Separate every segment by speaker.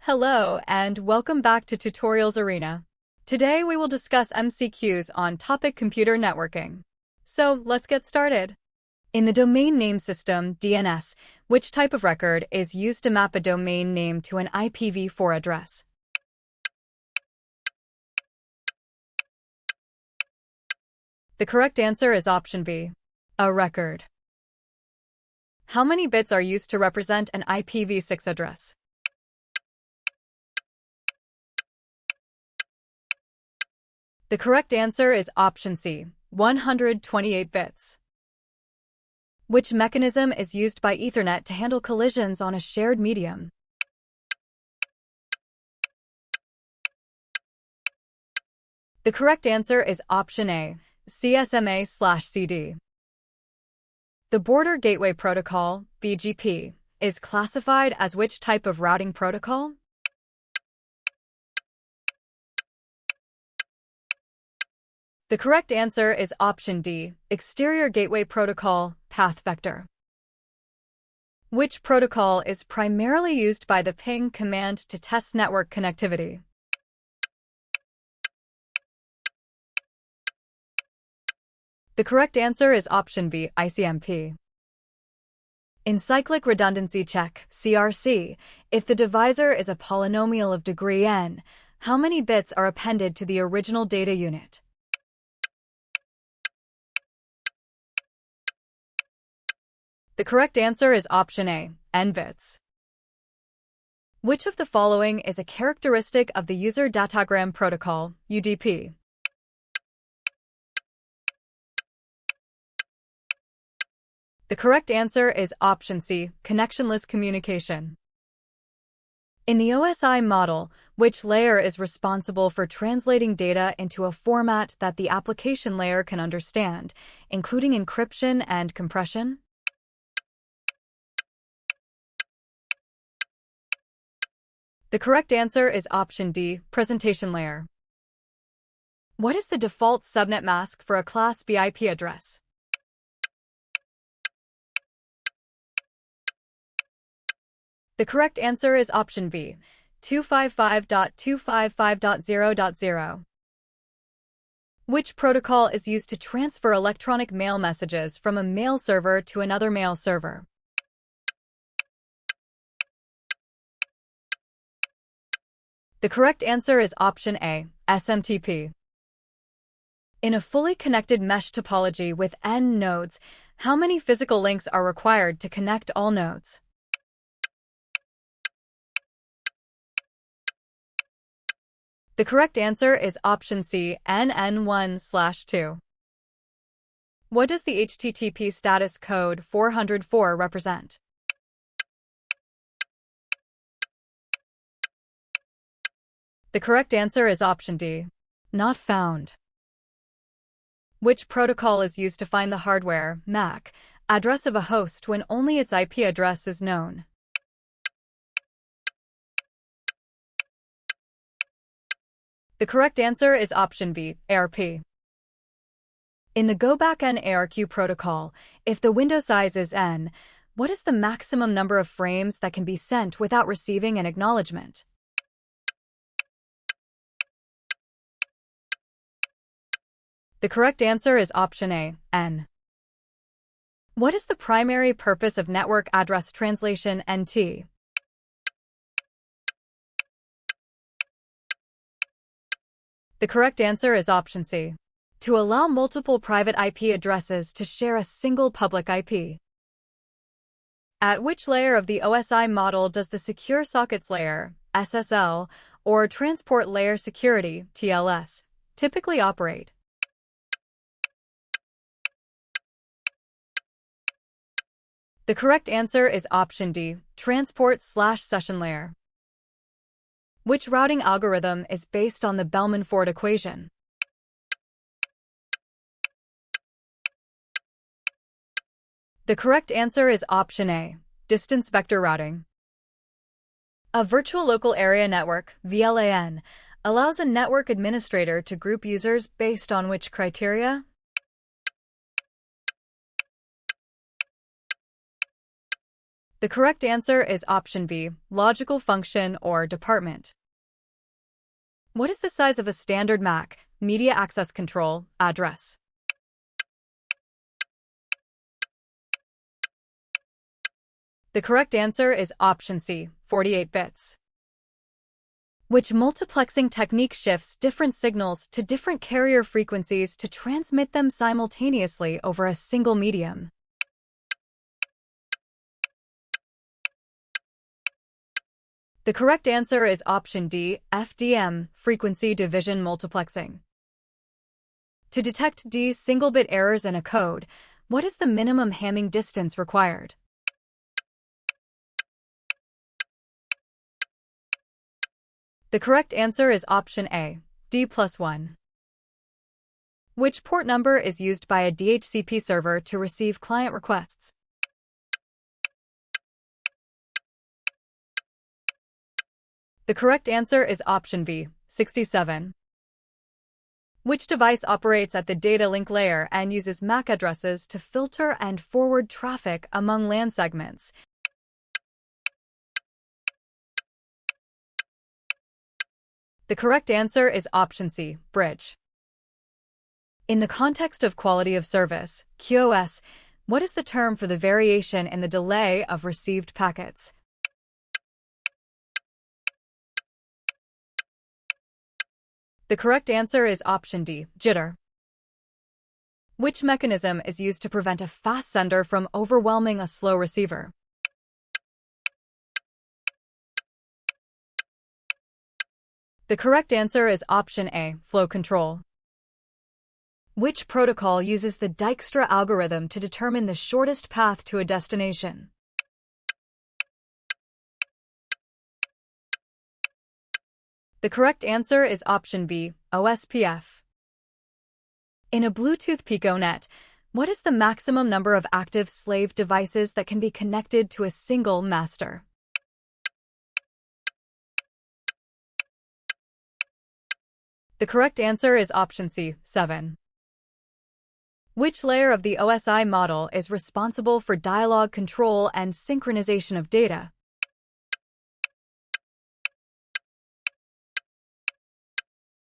Speaker 1: Hello, and welcome back to Tutorials Arena. Today we will discuss MCQs on topic computer networking. So let's get started. In the domain name system, DNS, which type of record is used to map a domain name to an IPv4 address? The correct answer is option B, a record. How many bits are used to represent an IPv6 address? The correct answer is option C, 128 bits. Which mechanism is used by Ethernet to handle collisions on a shared medium? The correct answer is option A, CSMA/CD. The Border Gateway Protocol, BGP, is classified as which type of routing protocol? The correct answer is option D, Exterior Gateway Protocol, Path Vector. Which protocol is primarily used by the ping command to test network connectivity? The correct answer is option B, ICMP. In cyclic redundancy check, CRC, if the divisor is a polynomial of degree n, how many bits are appended to the original data unit? The correct answer is option A, n bits. Which of the following is a characteristic of the User Datagram Protocol, UDP? The correct answer is option C, connectionless communication. In the OSI model, which layer is responsible for translating data into a format that the application layer can understand, including encryption and compression? The correct answer is option D, presentation layer. What is the default subnet mask for a Class B IP address? The correct answer is option B, 255.255.0.0. Which protocol is used to transfer electronic mail messages from a mail server to another mail server? The correct answer is option A, SMTP. In a fully connected mesh topology with n nodes, how many physical links are required to connect all nodes? The correct answer is option C, NN1/2. What does the HTTP status code 404 represent? The correct answer is option D, not found. Which protocol is used to find the hardware, MAC, address of a host when only its IP address is known? The correct answer is option B, ARP. In the Go-Back-N ARQ protocol, if the window size is n, what is the maximum number of frames that can be sent without receiving an acknowledgement? The correct answer is option A, n. What is the primary purpose of network address translation, NT? The correct answer is option C, to allow multiple private IP addresses to share a single public IP. At which layer of the OSI model does the Secure Sockets Layer, SSL, or Transport Layer Security, TLS, typically operate? The correct answer is option D, Transport/Session Layer. Which routing algorithm is based on the Bellman-Ford equation? The correct answer is option A, distance vector routing. A virtual local area network, VLAN, allows a network administrator to group users based on which criteria? The correct answer is option B, logical function or department. What is the size of a standard MAC, media access control, address? The correct answer is option C, 48 bits. Which multiplexing technique shifts different signals to different carrier frequencies to transmit them simultaneously over a single medium? The correct answer is option D, FDM, frequency division multiplexing. To detect D single-bit errors in a code, what is the minimum Hamming distance required? The correct answer is option A, D+1. Which port number is used by a DHCP server to receive client requests? The correct answer is option B, 67. Which device operates at the data link layer and uses MAC addresses to filter and forward traffic among LAN segments? The correct answer is option C, bridge. In the context of quality of service, QoS, what is the term for the variation in the delay of received packets? The correct answer is option D, jitter. Which mechanism is used to prevent a fast sender from overwhelming a slow receiver? The correct answer is option A, flow control. Which protocol uses the Dijkstra algorithm to determine the shortest path to a destination? The correct answer is option B, OSPF. In a Bluetooth PicoNet, what is the maximum number of active slave devices that can be connected to a single master? The correct answer is option C, 7. Which layer of the OSI model is responsible for dialogue control and synchronization of data?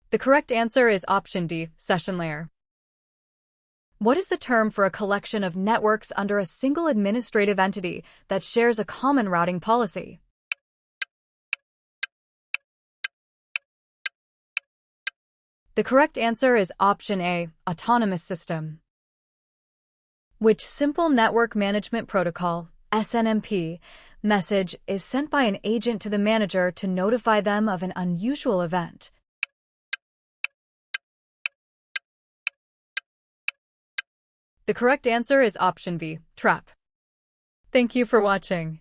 Speaker 1: The correct answer is option D, session layer. What is the term for a collection of networks under a single administrative entity that shares a common routing policy? The correct answer is option A, autonomous system. Which simple network management protocol, SNMP, message is sent by an agent to the manager to notify them of an unusual event? The correct answer is option B, trap. Thank you for watching.